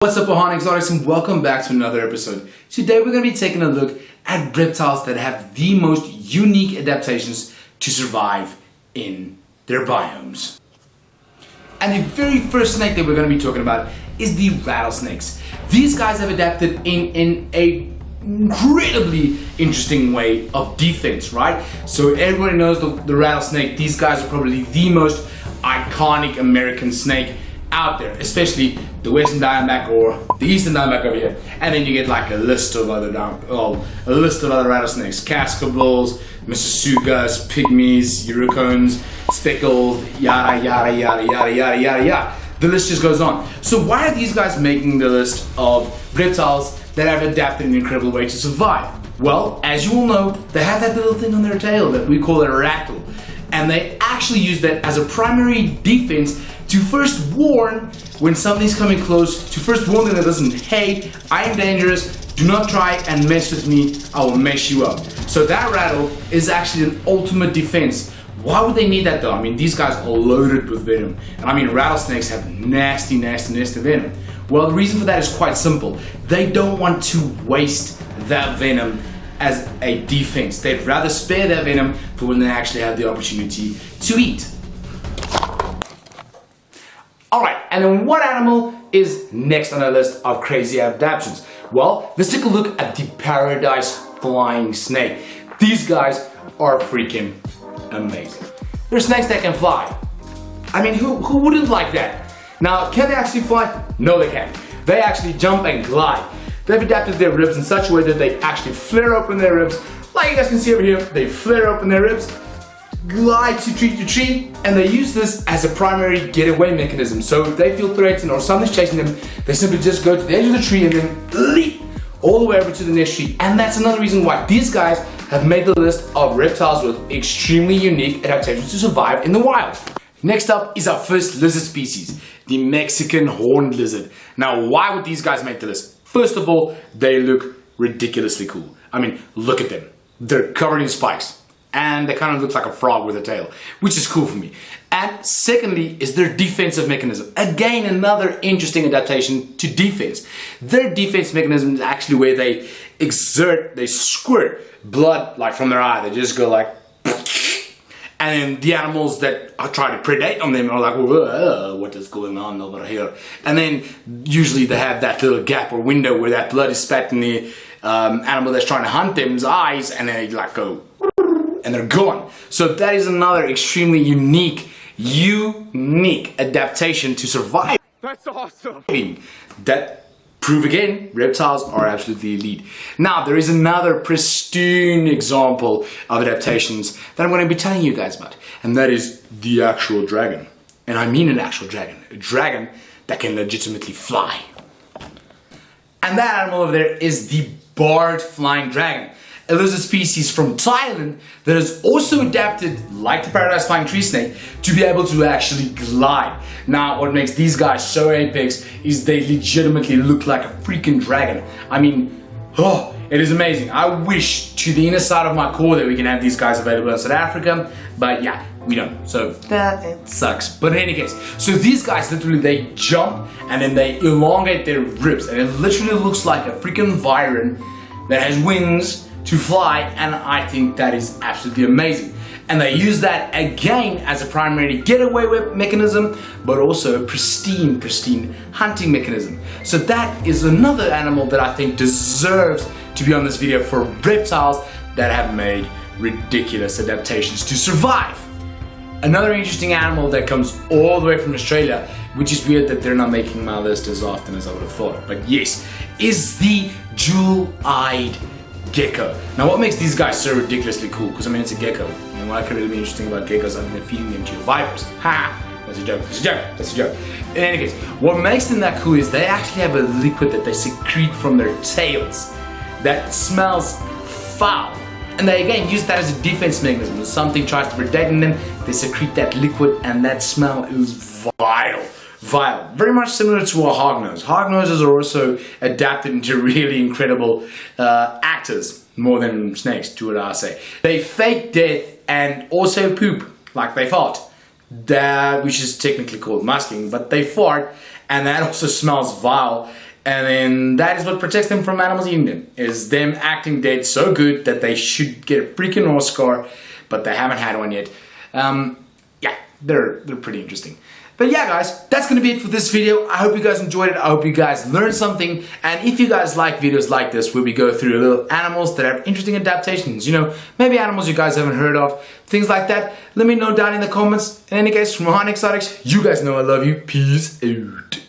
What's up, Ohana Exotics, and welcome back to another episode. Today we're going to be taking a look at reptiles that have the most unique adaptations to survive in their biomes. And the very first snake that we're going to be talking about is the rattlesnakes. These guys have adapted in a incredibly interesting way of defense, right? So everybody knows the rattlesnake. These guys are probably the most iconic American snake out there, especially the Western Diamondback or the Eastern Diamondback over here. And then you get like a list of other rattlesnakes: cascables, Mississaugas, pygmies, Yurikones, speckled, yada yada yada yada yada yada yada. The list just goes on. So why are these guys making the list of reptiles that have adapted in an incredible way to survive? Well, as you all know, they have that little thing on their tail that we call a rattle. And they actually use that as a primary defense to first warn when something's coming close, to first warn them that doesn't, hey, I am dangerous, do not try and mess with me, I will mess you up. So that rattle is actually an ultimate defense. Why would they need that though? I mean, these guys are loaded with venom. And I mean, rattlesnakes have nasty venom. Well, the reason for that is quite simple. They don't want to waste that venom as a defense. They'd rather spare that venom for when they actually have the opportunity to eat. Alright, and then what animal is next on our list of crazy adaptations? Well, let's take a look at the paradise flying snake. These guys are freaking amazing. They're snakes that can fly. I mean, who wouldn't like that? Now, can they actually fly? No, they can't. They actually jump and glide. They've adapted their ribs in such a way that they actually flare open their ribs. Like you guys can see over here, they flare open their ribs, glide to tree to tree, and they use this as a primary getaway mechanism. So if they feel threatened or something's chasing them, they simply just go to the edge of the tree and then leap all the way over to the next tree. And that's another reason why these guys have made the list of reptiles with extremely unique adaptations to survive in the wild. Next up is our first lizard species, the Mexican horned lizard. Now, why would these guys make the list? First of all, they look ridiculously cool. I mean, look at them. They're covered in spikes, and they kind of look like a frog with a tail, which is cool for me. And secondly is their defensive mechanism. Again, another interesting adaptation to defense. Their defense mechanism is actually where they squirt blood like from their eye. They just go like, and then the animals that try to predate on them are like, whoa, what is going on over here? And then usually they have that little gap or window where that blood is spat in the animal that's trying to hunt them's eyes, and then they like go, and they're gone. So that is another extremely unique adaptation to survive. That's awesome. That prove again, reptiles are absolutely elite. Now, there is another pristine example of adaptations that I'm going to be telling you guys about, and that is the actual dragon. And I mean an actual dragon. A dragon that can legitimately fly. And that animal over there is the barred flying dragon, a lizard species from Thailand that has also adapted, like the paradise flying tree snake, to be able to actually glide. Now, what makes these guys so apex is they legitimately look like a freaking dragon. I mean, oh, it is amazing. I wish to the inner side of my core that we can have these guys available in South Africa, but yeah, we don't. So that sucks. But in any case, so these guys literally, they jump and then they elongate their ribs, and it literally looks like a freaking Viren that has wings to fly, and I think that is absolutely amazing. And they use that again as a primary getaway mechanism, but also a pristine hunting mechanism. So that is another animal that I think deserves to be on this video for reptiles that have made ridiculous adaptations to survive. Another interesting animal that comes all the way from Australia, which is weird that they're not making my list as often as I would have thought, but yes, is the jewel-eyed gecko. Now, what makes these guys so ridiculously cool? Because I mean, it's a gecko, and what could really be interesting about geckos other than feeding them to your vipers? Ha! That's a joke. That's a joke. That's a joke. In any case, what makes them that cool is they actually have a liquid that they secrete from their tails that smells foul, and they again use that as a defense mechanism. When something tries to predate them, they secrete that liquid, and that smell is vile. Very much similar to a hognose. Hognoses are also adapted into really incredible actors, more than snakes, to what I say. They fake death and also poop, like they fart, which is technically called musking, but they fart, and that also smells vile. And then that is what protects them from animals eating them, is them acting dead so good that they should get a freaking Oscar, but they haven't had one yet. Yeah, they're pretty interesting. But yeah, guys, that's going to be it for this video. I hope you guys enjoyed it. I hope you guys learned something. And if you guys like videos like this, where we go through little animals that have interesting adaptations, you know, maybe animals you guys haven't heard of, things like that, let me know down in the comments. In any case, from Han Exotics, you guys know I love you. Peace out.